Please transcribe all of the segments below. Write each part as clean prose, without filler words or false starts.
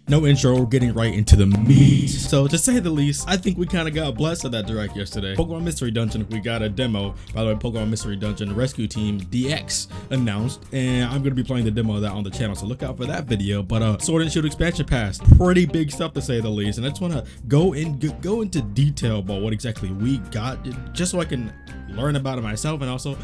No intro, we're getting right into the meat. So to say the least, I think we kind of got blessed at that direct yesterday. Pokemon Mystery Dungeon, we got a demo. By the way, Pokemon Mystery Dungeon Rescue Team DX announced, and I'm going to be playing the demo of that on the channel, so look out for that video. But Sword and Shield expansion pass, pretty big stuff to say the least, and I just want to go into detail about what exactly we got, just so I can learn about it myself, and also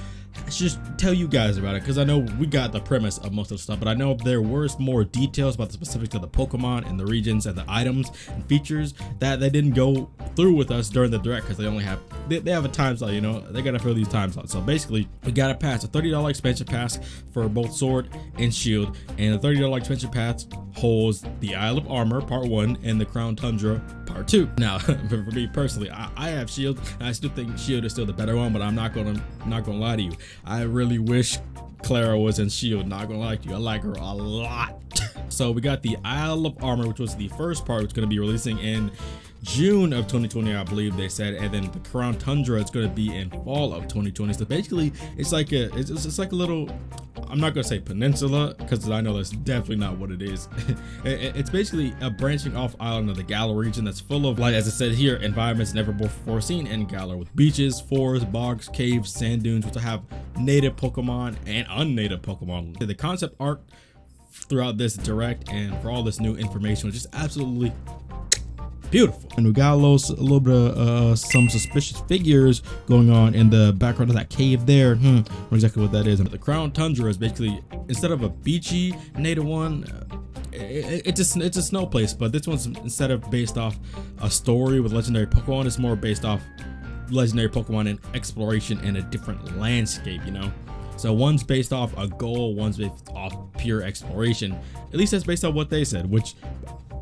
just tell you guys about it, because I know we got the premise of most of the stuff, but I know there were more details about the specifics of the Pokemon and the regions and the items and features that they didn't go through with us during the direct, because they only have they have a time slot, you know, they gotta fill these time slots. So basically we got a pass, a $30 expansion pass for both Sword and Shield, and the $30 expansion pass holds the Isle of Armor Part 1 and the Crown Tundra Part 2. Now for me personally, I have Shield, and I still think Shield is still the better one, but I'm not gonna lie to you, I really wish Clara was in Shield, not gonna lie to you, I like her a lot. So we got the Isle of Armor, which was the first part, which is going to be releasing in June of 2020, I believe they said, and then the Crown Tundra is going to be in fall of 2020. So basically it's like a little, I'm not going to say peninsula, because I know that's definitely not what it is. It's basically a branching off island of the Galar region that's full of, like as it said here, environments never before seen in Galar, with beaches, forests, bogs, caves, sand dunes, which will have native Pokemon and unnative Pokemon. The concept art throughout this direct and for all this new information was just absolutely beautiful. And we got a little bit of some suspicious figures going on in the background of that cave there. Not exactly what that is. And the Crown Tundra is basically, instead of a beachy native one, it's a snow place, but this one's, instead of based off a story with legendary Pokemon, it's more based off legendary Pokemon and exploration in a different landscape, you know. So one's based off a goal, one's based off pure exploration. At least that's based on what they said, which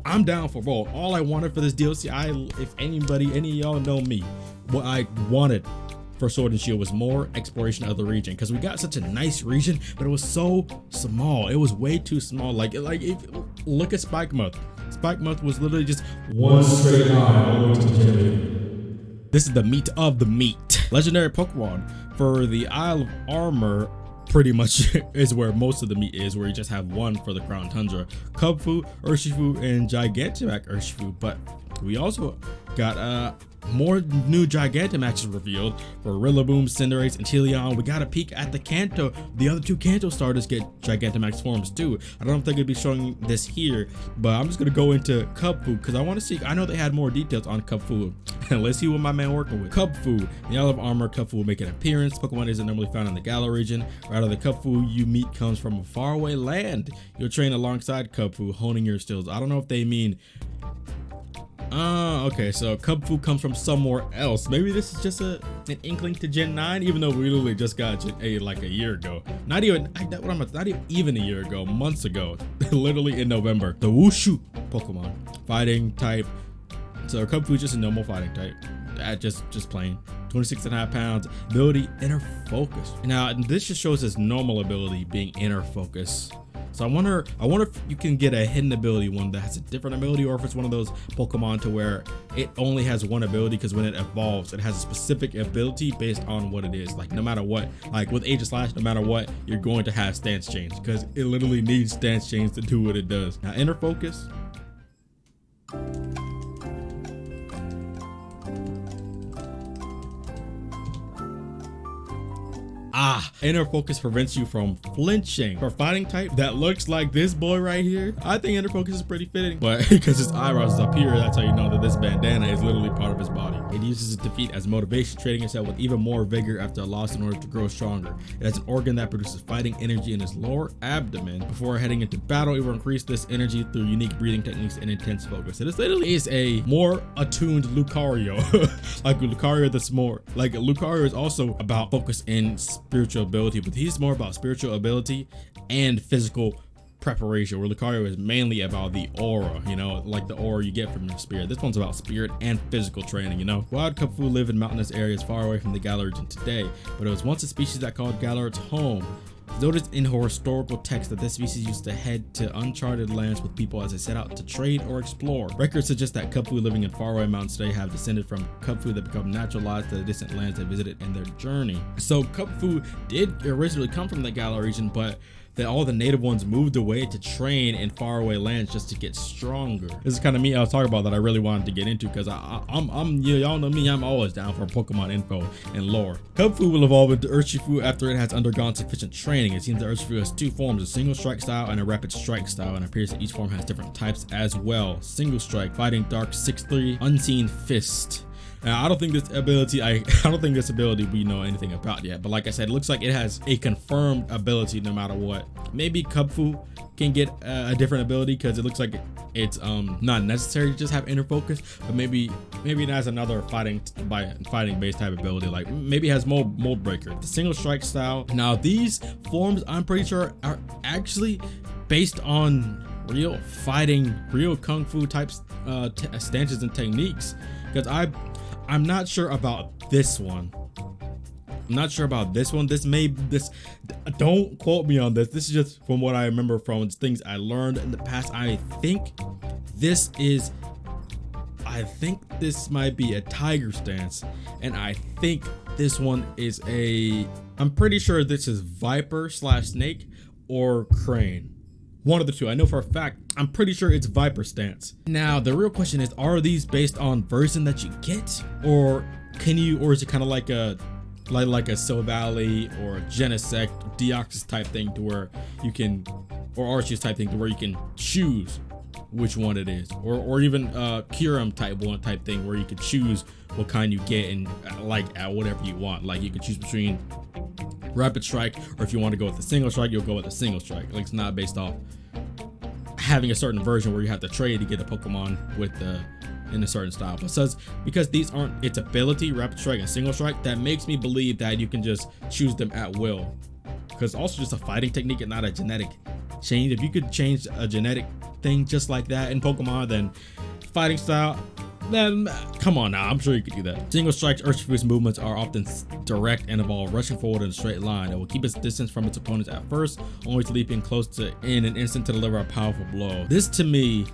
I'm down for both. All I wanted for this DLC, if any of y'all know me, what I wanted for Sword and Shield was more exploration of the region, because we got such a nice region, but it was so small. It was way too small. Like if look at Spikemuth. Spikemuth was literally just one straight line all the way to the gym. This is the meat of the meat. Legendary Pokemon for the Isle of Armor pretty much is where most of the meat is, where you just have one for the Crown Tundra: Kubfu, Urshifu, and Gigantamax Urshifu. But we also got more new Gigantamaxes revealed for Rillaboom, Cinderace, and Teleon. We got a peek at the Kanto. The other two Kanto starters get Gigantamax forms too. I don't know if they're gonna be showing this here, but I'm just gonna go into Kubfu because I want to see. I know they had more details on Kubfu. Let's see what my man working with. Kubfu, the Isle of Armor. Kubfu will make an appearance. Pokemon isn't normally found in the Galar region. Rather, the Kubfu you meet comes from a faraway land. You'll train alongside Kubfu, honing your skills. I don't know if they mean. Okay, so Kubfu comes from somewhere else. Maybe this is just an inkling to Gen 9, even though we literally just got Gen 8 like a year ago. Not even a year ago, months ago. Literally in November. The Wushu Pokemon, fighting type. So Kubfu is just a normal fighting type. Just plain. 26.5 pounds. Ability Inner Focus. Now this just shows his normal ability being Inner Focus. So I wonder if you can get a hidden ability one that has a different ability, or if it's one of those Pokemon to where it only has one ability, because when it evolves, it has a specific ability based on what it is. Like no matter what, like with Aegislash, no matter what, you're going to have stance change, because it literally needs stance change to do what it does. Now Inner Focus. Inner Focus prevents you from flinching. For fighting type that looks like this boy right here, I think Inner Focus is pretty fitting, but because his eyebrows is up here, that's how you know that this bandana is literally part of his body. It uses its defeat as motivation, training itself with even more vigor after a loss in order to grow stronger. It has an organ that produces fighting energy in its lower abdomen. Before heading into battle, it will increase this energy through unique breathing techniques and intense focus. So this literally is a more attuned Lucario. Like Lucario that's more, like Lucario is also about focus and spiritual ability, but he's more about spiritual ability and physical preparation, where Lucario is mainly about the aura, you know, like the aura you get from your spirit. This one's about spirit and physical training, you know. Wild Kubfu live in mountainous areas far away from the Galar region today, but it was once a species that called Galar its home. It's noticed in historical texts that this species used to head to uncharted lands with people as they set out to trade or explore. Records suggest that Kubfu living in faraway mountains today have descended from Kubfu that become naturalized to the distant lands they visited in their journey. So Kubfu did originally come from the Galar region, but that all the native ones moved away to train in faraway lands just to get stronger. This is kind of me I was talking about that I really wanted to get into, because y'all know me, I'm always down for Pokemon info and lore. Kubfu will evolve into Urshifu after it has undergone sufficient training. It seems that Urshifu has two forms, a single strike style and a rapid strike style, and it appears that each form has different types as well. Single strike, fighting dark 6-3, unseen fist. Now, I don't think this ability we know anything about yet, but like I said, it looks like it has a confirmed ability no matter what. Maybe Kubfu can get a different ability, because it looks like it's not necessary to just have inner focus, but maybe it has another fighting based type ability, like maybe it has mold breaker. The single strike style. Now these forms, I'm pretty sure, are actually based on real fighting, real kung fu types stances and techniques, because I'm not sure about this one. Don't quote me on this. This is just from what I remember from things I learned in the past. I think this might be a tiger stance, and I think this one is I'm pretty sure this is viper / snake or crane. One of the two. I know for a fact, I'm pretty sure it's viper stance. Now the real question is, are these based on version that you get, or is it kind of like a Silvally or a Genesect, Deoxys type thing, to where you can, or Arceus type thing, to where you can choose which one it is, or even Kyurem type thing, where you can choose what kind you get and at whatever you want. Like you can choose between rapid strike, or if you want to go with the single strike, you'll go with the single strike. Like, it's not based off having a certain version where you have to trade to get a Pokemon in a certain style. But because these aren't its ability, rapid strike and single strike, that makes me believe that you can just choose them at will, because also just a fighting technique and not a genetic change. If you could change a genetic thing just like that in Pokemon, then fighting style, then come on now, I'm sure you could do that. Single strike Urshifu's movements are often direct and involve rushing forward in a straight line. It will keep its distance from its opponents at first, only to leap in close to in an instant to deliver a powerful blow. This to me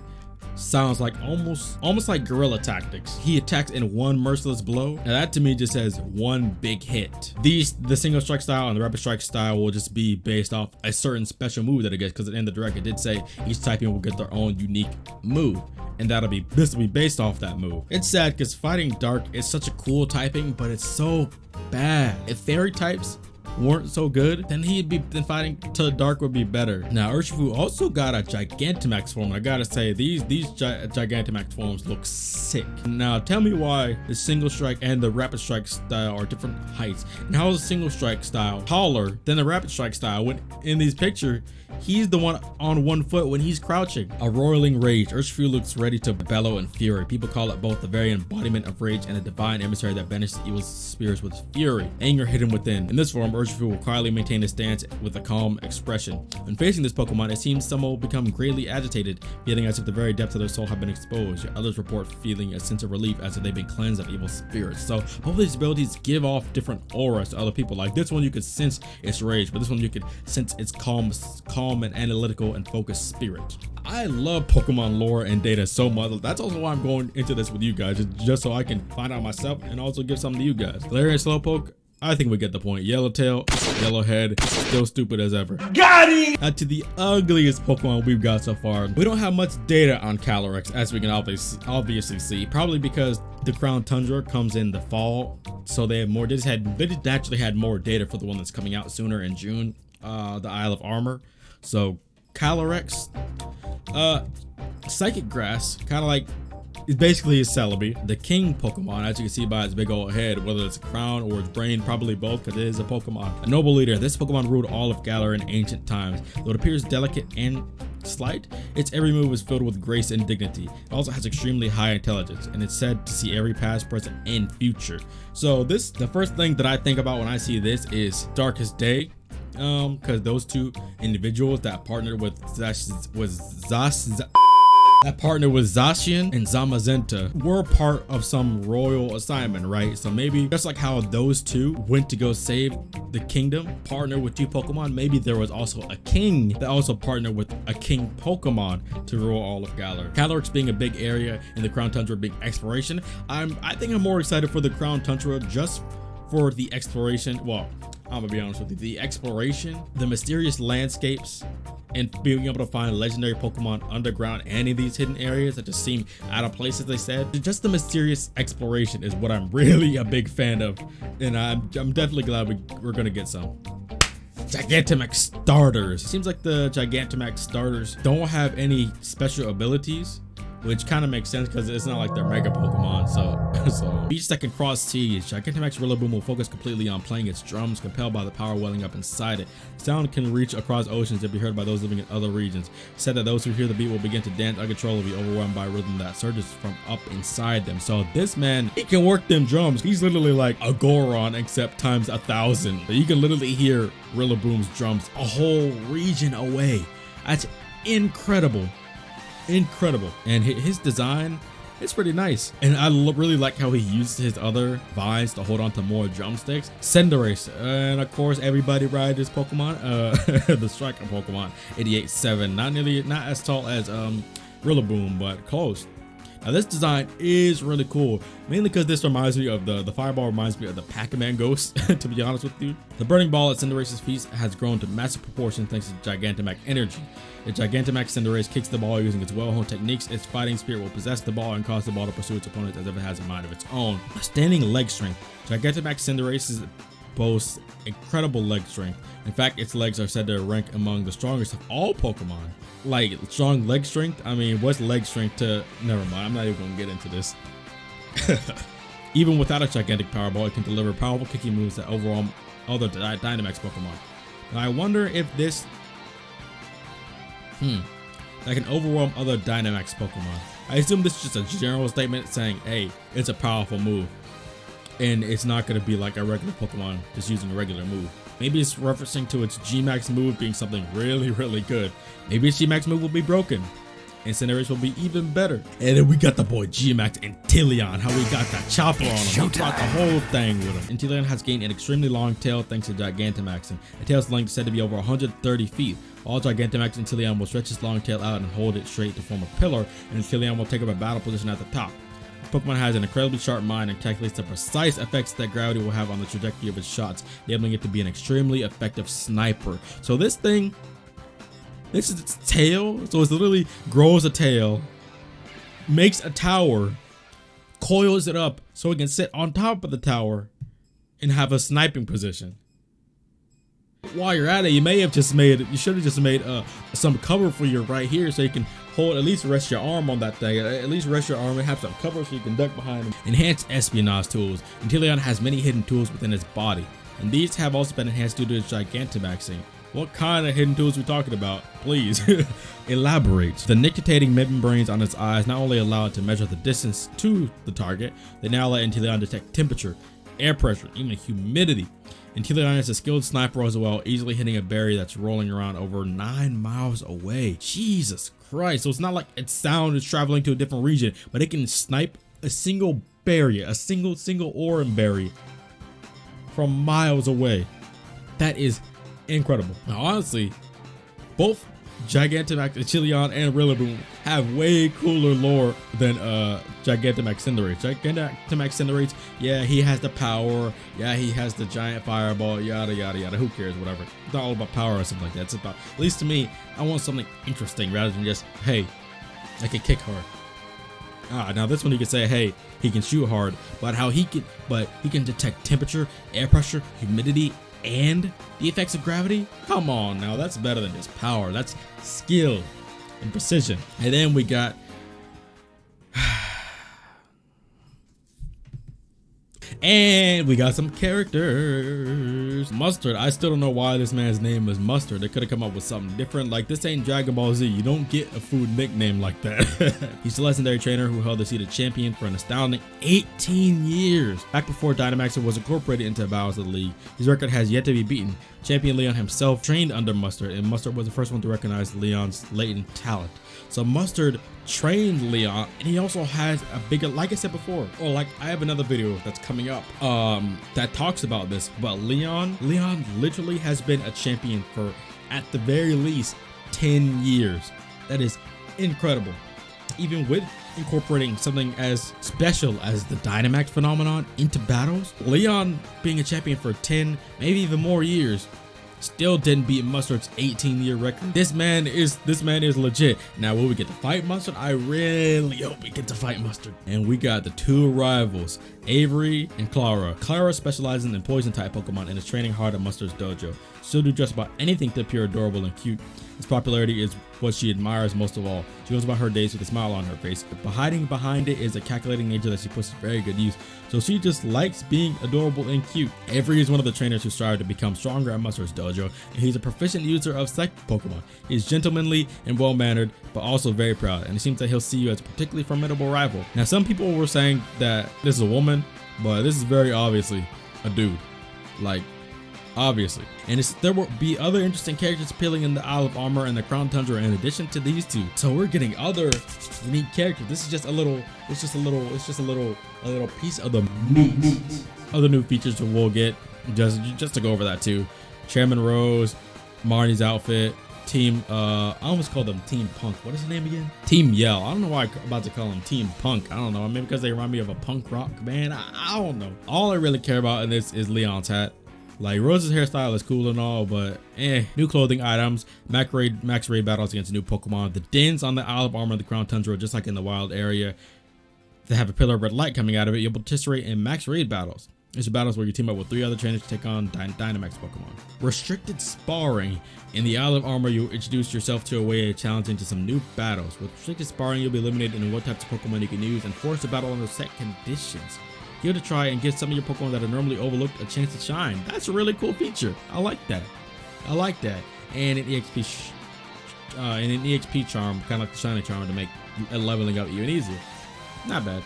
sounds like almost like guerrilla tactics. He attacks in one merciless blow, and that to me just says one big hit. The single strike style and the rapid strike style will just be based off a certain special move that it gets, because in the direct it did say each typing will get their own unique move, and this will be based off that move. It's sad because fighting dark is such a cool typing, but it's so bad. If fairy types weren't so good, then fighting to dark would be better. Now Urshifu also got a Gigantamax form. I gotta say, these Gigantamax forms look sick. Now tell me why the single strike and the rapid strike style are different heights, and how is the single strike style taller than the rapid strike style, when in these pictures he's the one on 1 foot when he's crouching. A roiling rage. Urshifu looks ready to bellow in fury. People call it both the very embodiment of rage and a divine emissary that banishes evil spirits with fury. Anger hidden within. In this form, Urshifu will quietly maintain his stance with a calm expression. When facing this Pokemon, it seems some will become greatly agitated, feeling as if the very depths of their soul have been exposed. Yet others report feeling a sense of relief as if they've been cleansed of evil spirits. So both of these abilities give off different auras to other people. Like this one, you could sense its rage, but this one you could sense its calm and analytical and focused spirit. I love Pokemon lore and data so much. That's also why I'm going into this with you guys, just so I can find out myself and also give something to you guys. Therian Slowpoke, I think we get the point. Yellowtail, Yellowhead, still stupid as ever. Got him! To the ugliest Pokemon we've got so far. We don't have much data on Calyrex, as we can obviously see, probably because the Crown Tundra comes in the fall, so they have more. They just actually had more data for the one that's coming out sooner in June, the Isle of Armor. So Calyrex, Psychic Grass, kind of like, it's basically a Celebi, the king Pokemon, as you can see by its big old head, whether it's a crown or its brain, probably both, because it is a Pokemon. A noble leader, this Pokemon ruled all of Galar in ancient times. Though it appears delicate and slight, its every move is filled with grace and dignity. It also has extremely high intelligence, and it's said to see every past, present, and future. So the first thing that I think about when I see this is Darkest Day. Because those two individuals that partnered with Zacian and Zamazenta were part of some royal assignment, right? So maybe just like how those two went to go save the kingdom, partner with two Pokemon, maybe there was also a king that also partnered with a king Pokemon to rule all of Galar. Calyrex being a big area and the Crown Tundra being exploration, I think I'm more excited for the Crown Tundra just for the exploration. Well, I'm gonna be honest with you. The exploration, the mysterious landscapes, and being able to find legendary Pokemon underground and in these hidden areas that just seem out of place, as they said. Just the mysterious exploration is what I'm really a big fan of, and I'm definitely glad we're gonna get some. Gigantamax starters. Seems like the Gigantamax starters don't have any special abilities, which kind of makes sense because it's not like they're mega Pokemon. So each that can cross seas, Gigantamax Rillaboom will focus completely on playing its drums, compelled by the power welling up inside it. Sound can reach across oceans and be heard by those living in other regions. It's said that those who hear the beat will begin to dance uncontrollably, overwhelmed by a rhythm that surges from up inside them. So this man, he can work them drums. He's literally like a Goron except times 1,000. You can literally hear Rillaboom's drums a whole region away. That's incredible. Incredible. And his design, it's pretty nice, and I really like how he used his other vines to hold on to more drumsticks. Cinderace, and of course everybody ride this Pokemon, the striker Pokemon 88-7. Not as tall as Rillaboom, but close. Now this design is really cool, mainly because this reminds me of the fireball reminds me of the Pac-Man ghost, to be honest with you. The burning ball at Cinderace's feet has grown to massive proportions thanks to Gigantamax energy. If Gigantamax Cinderace kicks the ball using its well-honed techniques, its fighting spirit will possess the ball and cause the ball to pursue its opponents as if it has a mind of its own. Standing leg strength. Gigantamax Cinderace boasts incredible leg strength. In fact, its legs are said to rank among the strongest of all Pokemon. Like, strong leg strength? I mean, what's leg strength to... Never mind, I'm not even gonna get into this. Even without a gigantic power ball, it can deliver powerful kicking moves that overwhelm other Dynamax Pokemon. Now, I wonder if this... that can overwhelm other Dynamax Pokemon. I assume this is just a general statement saying, hey, it's a powerful move. And it's not gonna be like a regular Pokemon just using a regular move. Maybe it's referencing to its G-Max move being something really, really good. Maybe its G-Max move will be broken, and Cinderace will be even better. And then we got the boy G-Max Inteleon, how we got the chopper on him. He brought the whole thing with him. Inteleon has gained an extremely long tail thanks to Gigantamaxing. The tail's length is said to be over 130 feet. All Gigantamax Inteleon will stretch its long tail out and hold it straight to form a pillar, and Inteleon will take up a battle position at the top. Pokemon has an incredibly sharp mind and calculates the precise effects that gravity will have on the trajectory of its shots, enabling it to be an extremely effective sniper. So this thing, this is its tail. So it literally grows a tail, makes a tower, coils it up so it can sit on top of the tower and have a sniping position. While you're at it, you should have just made some cover for you right here so you can hold, at least rest your arm on that thing. At least rest your arm and have some cover so you can duck behind them. Enhanced espionage tools. Inteleon has many hidden tools within its body, and these have also been enhanced due to its Gigantamaxing. What kind of hidden tools are we talking about? Please elaborate. The nictitating membranes on its eyes not only allow it to measure the distance to the target, they now let Inteleon detect temperature, air pressure, even humidity. Inteleon is a skilled sniper as well, easily hitting a berry that's rolling around over 9 miles away. Jesus Christ. So it's not like its sound is traveling to a different region, but it can snipe a single berry, a single orange berry from miles away. That is incredible. Now, honestly, both Gigantamax Inteleon and Rillaboom have way cooler lore than Gigantamax Cinderace. Gigantamax Cinderace, yeah, he has the power, yeah, he has the giant fireball, yada yada yada, who cares, whatever. It's not all about power or something like that. It's about, at least to me, I want something interesting rather than just, hey, I can kick hard. Now this one you can say, hey, he can shoot hard, but he can detect temperature, air pressure, humidity, and the effects of gravity. Come on now, that's better than just power. That's skill and precision. And then we got some characters. Mustard, I still don't know why this man's name is Mustard. They could have come up with something different. Like, this ain't Dragon Ball Z. You don't get a food nickname like that. He's a legendary trainer who held the seat of champion for an astounding 18 years. Back before Dynamaxing was incorporated into Battles of the League, his record has yet to be beaten. Champion Leon himself trained under Mustard, and Mustard was the first one to recognize Leon's latent talent. So Mustard trained Leon, and he also has a bigger, like I said before, or like I have another video that's coming up that talks about this, but Leon literally has been a champion for, at the very least, 10 years. That is incredible. even with incorporating something as special as the Dynamax phenomenon into battles, Leon being a champion for 10, maybe even more years, still didn't beat Mustard's 18-year record. This man is legit. Now, will we get to fight Mustard? I really hope we get to fight Mustard. And we got the two rivals, Avery and Clara. Clara specializes in poison type Pokemon and is training hard at Mustard's dojo. She'll do just about anything to appear adorable and cute. His popularity is what she admires most of all. She goes about her days with a smile on her face, but hiding behind it is a calculating nature that she puts to very good use. So she just likes being adorable and cute. Avery is one of the trainers who strive to become stronger at Mustard's dojo, and he's a proficient user of psychic Pokemon. He's gentlemanly and well-mannered, but also very proud, and it seems that he'll see you as a particularly formidable rival. Now, some people were saying that this is a woman, but this is very obviously a dude. Like, obviously. And there will be other interesting characters appealing in the Isle of Armor and the Crown Tundra in addition to these two. So we're getting other unique characters. This is just a little piece of the meat. Other new features that we'll get, just to go over that too. Chairman Rose, Marnie's outfit, Team, I almost called them Team Punk. What is his name again? Team Yell. I don't know why I'm about to call them Team Punk. I don't know. Maybe because they remind me of a punk rock band. I don't know. All I really care about in this is Leon's hat. Like, Rose's hairstyle is cool and all, but new clothing items, max raid battles against new Pokemon, the dens on the Isle of Armor and the Crown Tundra, just like in the wild area. They have a pillar of red light coming out of it. You'll participate in max raid battles. These are battles where you team up with 3 other trainers to take on Dynamax Pokemon. Restricted sparring. In the Isle of Armor, you'll introduce yourself to a way of challenging to some new battles. With restricted sparring, you'll be limited in what types of Pokemon you can use and forced to battle under set conditions. Give it a try and give some of your Pokemon that are normally overlooked a chance to shine. That's a really cool feature. I like that. And an EXP charm, kind of like the shiny charm, to make leveling up even easier. Not bad.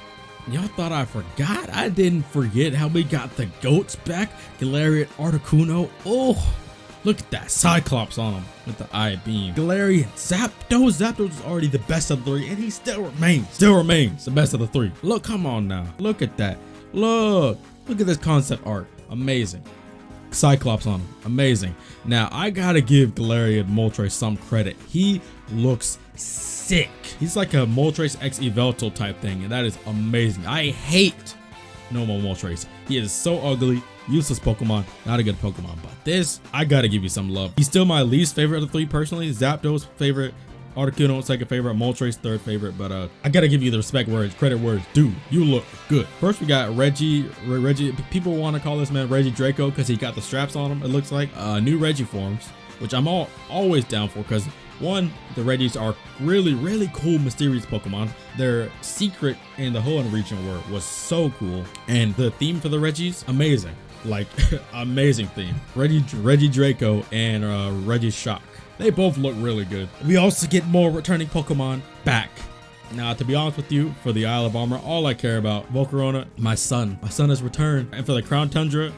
Y'all thought I forgot? I didn't forget how we got the goats back. Galarian, Articuno. Oh, look at that Cyclops on him with the eye beam. Galarian, Zapdos. Zapdos is already the best of the 3, and he still remains the best of the 3. Look, come on now. Look at that. Look at this concept art. Amazing. Cyclops on him. Amazing. Now, I gotta give Galarian Moltres some credit. He looks sick. He's like a Moltres X Yveltal type thing, and that is amazing. I hate normal Moltres. He is so ugly. Useless Pokemon. Not a good Pokemon. But this, I gotta give you some love. He's still my least favorite of the 3 personally. Zapdos favorite. Articuno second favorite, Moltres third favorite, but I gotta give you the respect words, credit words. Dude, you look good. First we got Reggie. People want to call this man Reggie Draco because he got the straps on him. It looks like new Reggie forms, which I'm always down for because one, the Reggies are really cool, mysterious Pokemon. Their secret in the Hoenn region was so cool, and the theme for the Reggies, amazing. Like amazing theme. Reggie Draco and Reggie Shock. They both look really good. We also get more returning Pokemon back. Now, to be honest with you, for the Isle of Armor, all I care about, Volcarona, my son has returned. And for the Crown Tundra,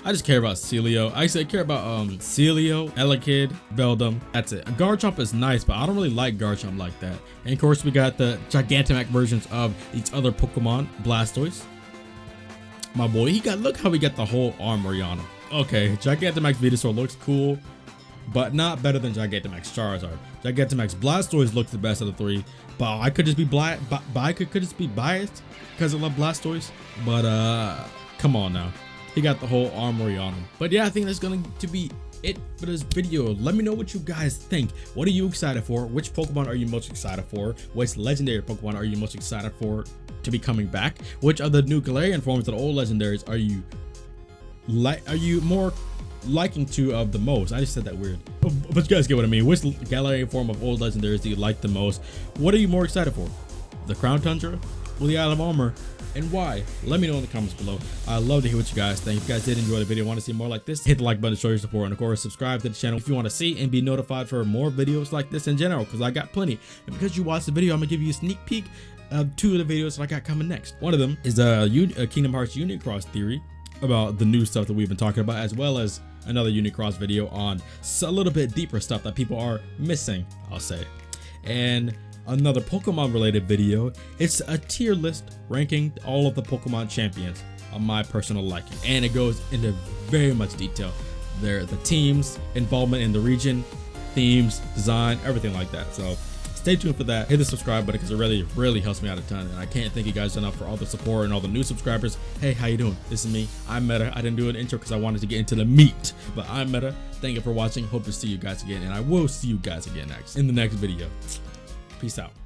I just care about Celio. I care about Celio, Elekid, Beldum. That's it. Garchomp is nice, but I don't really like Garchomp like that. And of course, we got the Gigantamax versions of these other Pokemon, Blastoise. My boy, look how we got the whole armory on him. Okay, Gigantamax Venusaur looks cool, but not better than Gigantamax Charizard. Gigantamax Blastoise looks the best of the 3, but I could just be biased because I love Blastoise. But come on now, he got the whole armory on him. But yeah, I think that's going to be it for this video. Let me know what you guys think. What are you excited for? Which Pokemon are you most excited for? Which legendary Pokemon are you most excited for to be coming back? Which of the new Galarian forms of the old legendaries are you more liking to of the most? I just said that weird, but you guys get what I mean. Which Galarian form of old legendaries do you like the most? What are you more excited for? The Crown Tundra or the Isle of Armor, and why? Let me know in the comments below. I'd love to hear what you guys think. If you guys did enjoy the video, want to see more like this, hit the like button to show your support, and of course subscribe to the channel if you want to see and be notified for more videos like this in general, because I got plenty. And because you watched the video, I'm gonna give you a sneak peek of 2 of the videos that I got coming next. One of them is a Kingdom Hearts Unicross theory about the new stuff that we've been talking about, as well as another Unicross video on a little bit deeper stuff that people are missing, I'll say. And another Pokemon related video, it's a tier list ranking all of the Pokemon champions on my personal liking, and it goes into very much detail. The teams, involvement in the region, themes, design, everything like that. So stay tuned for that. Hit the subscribe button because it really helps me out a ton, and I can't thank you guys enough for all the support and all the new subscribers. Hey, how you doing? This is me. I'm Meta. I didn't do an intro because I wanted to get into the meat, but I'm Meta. Thank you for watching. Hope to see you guys again, and I will see you guys again in the next video. Peace out.